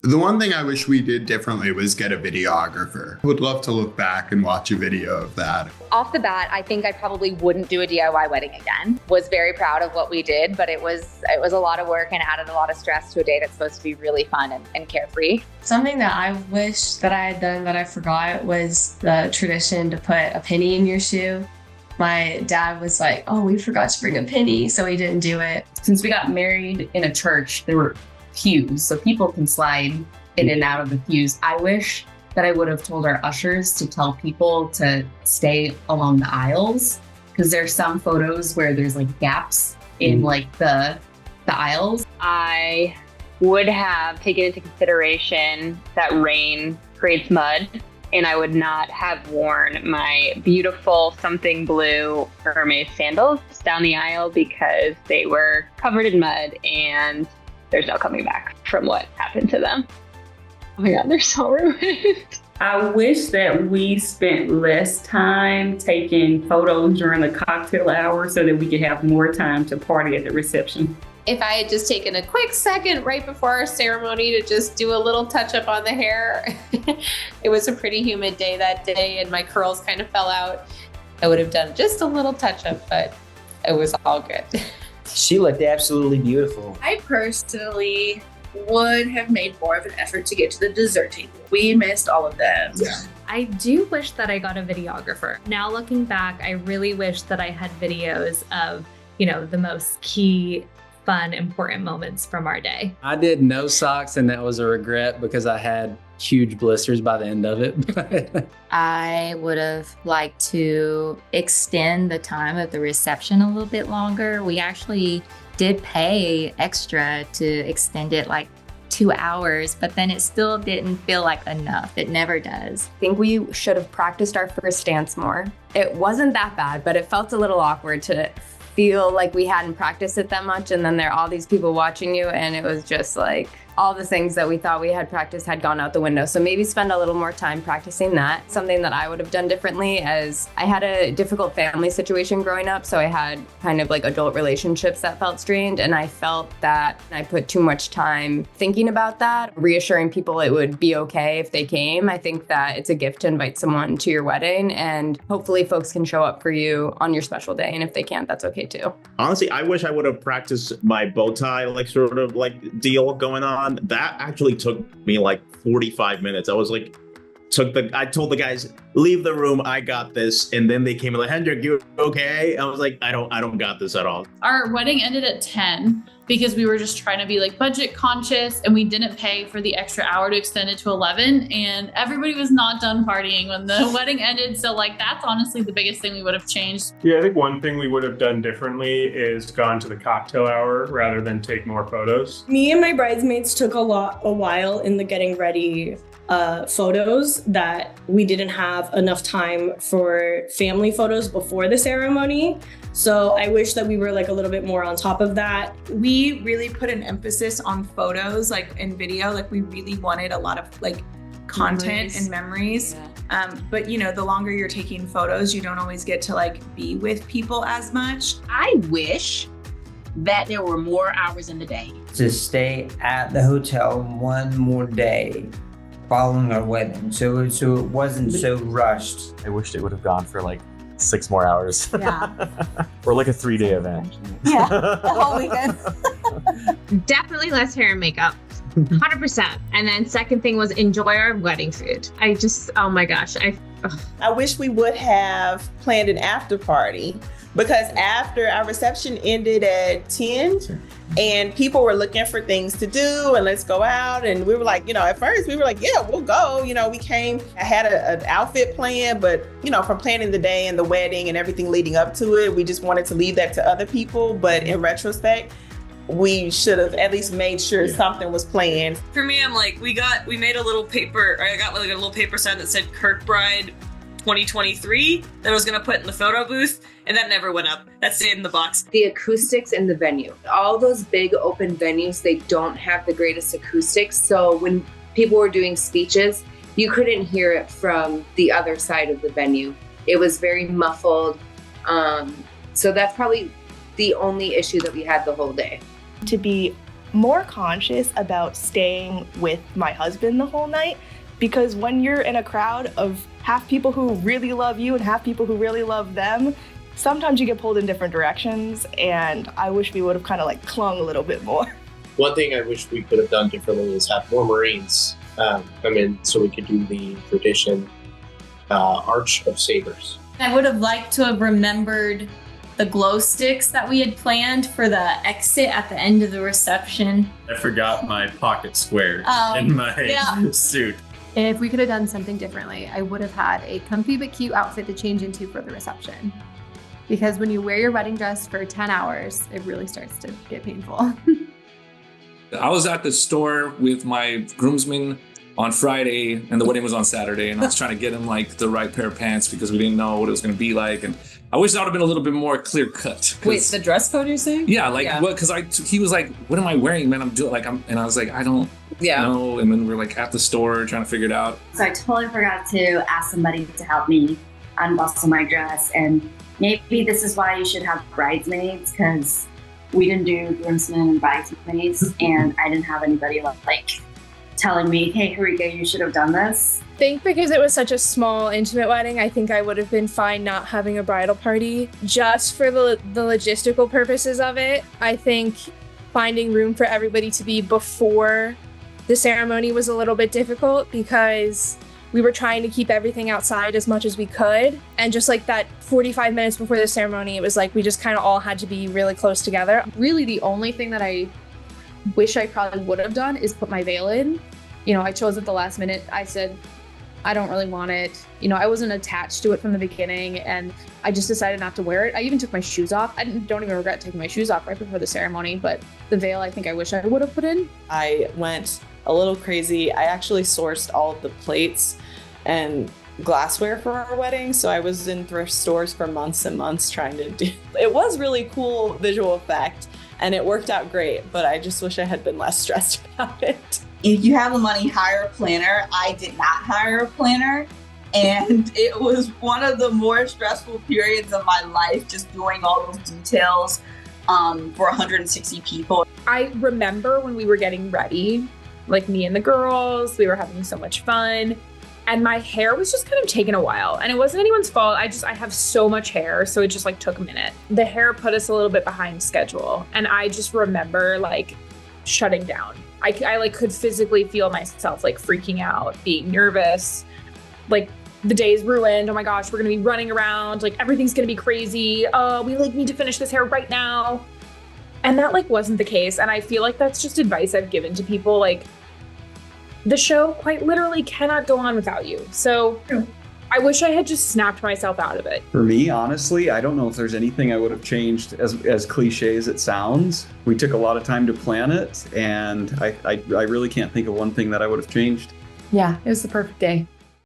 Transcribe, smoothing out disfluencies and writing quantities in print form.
The one thing I wish we did differently was get a videographer. Would love to look back and watch a video of that. Off the bat, I think I probably wouldn't do a DIY wedding again. Was very proud of what we did, but it was a lot of work and added a lot of stress to a day that's supposed to be really fun and carefree. Something that I wish that I had done that I forgot was the tradition to put a penny in your shoe. My dad was like, oh, we forgot to bring a penny, so he didn't do it. Since we got married in a church, there were pews, so people can slide in and out of the pews. I wish that I would have told our ushers to tell people to stay along the aisles, because there's some photos where there's like gaps in like the aisles. I would have taken into consideration that rain creates mud, and I would not have worn my beautiful something blue Hermes sandals down the aisle because they were covered in mud and there's no coming back from what happened to them. Oh my God, they're so ruined. I wish that we spent less time taking photos during the cocktail hour so that we could have more time to party at the reception. If I had just taken a quick second right before our ceremony to just do a little touch up on the hair, it was a pretty humid day that day and my curls kind of fell out. I would have done just a little touch up, but it was all good. She looked absolutely beautiful. I personally would have made more of an effort to get to the dessert table. We missed all of them. Yeah. I do wish that I got a videographer. Now looking back, I really wish that I had videos of, the most key, fun, important moments from our day. I did no socks, and that was a regret because I had huge blisters by the end of it. I would have liked to extend the time of the reception a little bit longer. We actually did pay extra to extend it like 2 hours, but then it still didn't feel like enough. It never does. I think we should have practiced our first dance more. It wasn't that bad, but it felt a little awkward to feel like we hadn't practiced it that much, and then there are all these people watching you, and it was just like all the things that we thought we had practiced had gone out the window. So maybe spend a little more time practicing that. Something that I would have done differently, as I had a difficult family situation growing up, so I had kind of like adult relationships that felt strained, and I felt that I put too much time thinking about that, reassuring people it would be okay if they came. I think that it's a gift to invite someone to your wedding, and hopefully folks can show up for you on your special day, and if they can't, that's okay too. Honestly, I wish I would have practiced my bow tie sort of deal going on. That actually took me like 45 minutes. I was like, I told the guys, leave the room, I got this. And then they came and like, Hendrik, you okay? I was like, I don't got this at all. Our wedding ended at 10 because we were just trying to be like budget conscious, and we didn't pay for the extra hour to extend it to 11, and everybody was not done partying when the wedding ended. So that's honestly the biggest thing we would have changed. Yeah, I think one thing we would have done differently is gone to the cocktail hour rather than take more photos. Me and my bridesmaids took a while in the getting ready photos, that we didn't have enough time for family photos before the ceremony. So I wish that we were a little bit more on top of that. We really put an emphasis on photos, and video. We really wanted a lot of content and memories. Yeah. But the longer you're taking photos, you don't always get to be with people as much. I wish that there were more hours in the day. To stay at the hotel one more day following our wedding, so it wasn't so rushed. I wished it would have gone for 6 more hours. Yeah. Or a 3-day event. Yeah, the whole weekend. Definitely less hair and makeup. 100%. And then second thing was enjoy our wedding food. Oh my gosh. I wish we would have planned an after party, because after our reception ended at 10 and people were looking for things to do and let's go out. And we were at first we were yeah, we'll go. We came, I had an outfit plan, but from planning the day and the wedding and everything leading up to it, we just wanted to leave that to other people. But in retrospect, we should have at least made sure something was planned. For me, I'm we made a little paper, I got a little paper sign that said Kirkbride 2023 that I was going to put in the photo booth, and that never went up. That stayed in the box. The acoustics in the venue. All those big open venues, they don't have the greatest acoustics. So when people were doing speeches, you couldn't hear it from the other side of the venue. It was very muffled. So that's probably the only issue that we had the whole day. To be more conscious about staying with my husband the whole night, because when you're in a crowd of half people who really love you and half people who really love them, sometimes you get pulled in different directions, and I wish we would have kind of like clung a little bit more. One thing I wish we could have done differently is have more Marines come in so we could do the tradition Arch of Sabers. I would have liked to have remembered the glow sticks that we had planned for the exit at the end of the reception. I forgot my pocket square in my suit. If we could have done something differently, I would have had a comfy but cute outfit to change into for the reception. Because when you wear your wedding dress for 10 hours, it really starts to get painful. I was at the store with my groomsmen on Friday, and the wedding was on Saturday, and I was trying to get him like the right pair of pants because we didn't know what it was going to be like, and I wish that would have been a little bit more clear cut. Wait, the dress code you're saying? Yeah, like what? Because he was like, "What am I wearing, man? And I was like, I don't know. And then we're like at the store trying to figure it out. So I totally forgot to ask somebody to help me unbustle my dress, and maybe this is why you should have bridesmaids, because we didn't do groomsmen and bridesmaids, and I didn't have anybody like telling me, hey, Harika, you should have done this. I think because it was such a small, intimate wedding, I think I would have been fine not having a bridal party. Just for the logistical purposes of it, I think finding room for everybody to be before the ceremony was a little bit difficult because we were trying to keep everything outside as much as we could. And just like that 45 minutes before the ceremony, it was like we just kind of all had to be really close together. Really, the only thing that I wish I probably would have done is put my veil in. You know, I chose at the last minute. I said, I don't really want it. You know, I wasn't attached to it from the beginning, and I just decided not to wear it. I even took my shoes off. I don't even regret taking my shoes off right before the ceremony, but the veil I think I wish I would have put in. I went a little crazy. I actually sourced all of the plates and glassware for our wedding. So I was in thrift stores for months and months trying to do. It was really cool visual effect and it worked out great, but I just wish I had been less stressed about it. If you have the money, hire a planner. I did not hire a planner. And it was one of the more stressful periods of my life, just doing all those details for 160 people. I remember when we were getting ready, like me and the girls, we were having so much fun. And my hair was just kind of taking a while. And it wasn't anyone's fault. I have so much hair, so it just like took a minute. The hair put us a little bit behind schedule. And I just remember like shutting down. I like could physically feel myself like freaking out, being nervous. Like the day's ruined. Oh my gosh, we're gonna be running around. Like everything's gonna be crazy. We like need to finish this hair right now. And that like wasn't the case. And I feel like that's just advice I've given to people. Like the show quite literally cannot go on without you. So I wish I had just snapped myself out of it. For me, honestly, I don't know if there's anything I would have changed, as cliche as it sounds. We took a lot of time to plan it, and I really can't think of one thing that I would have changed. Yeah, it was the perfect day.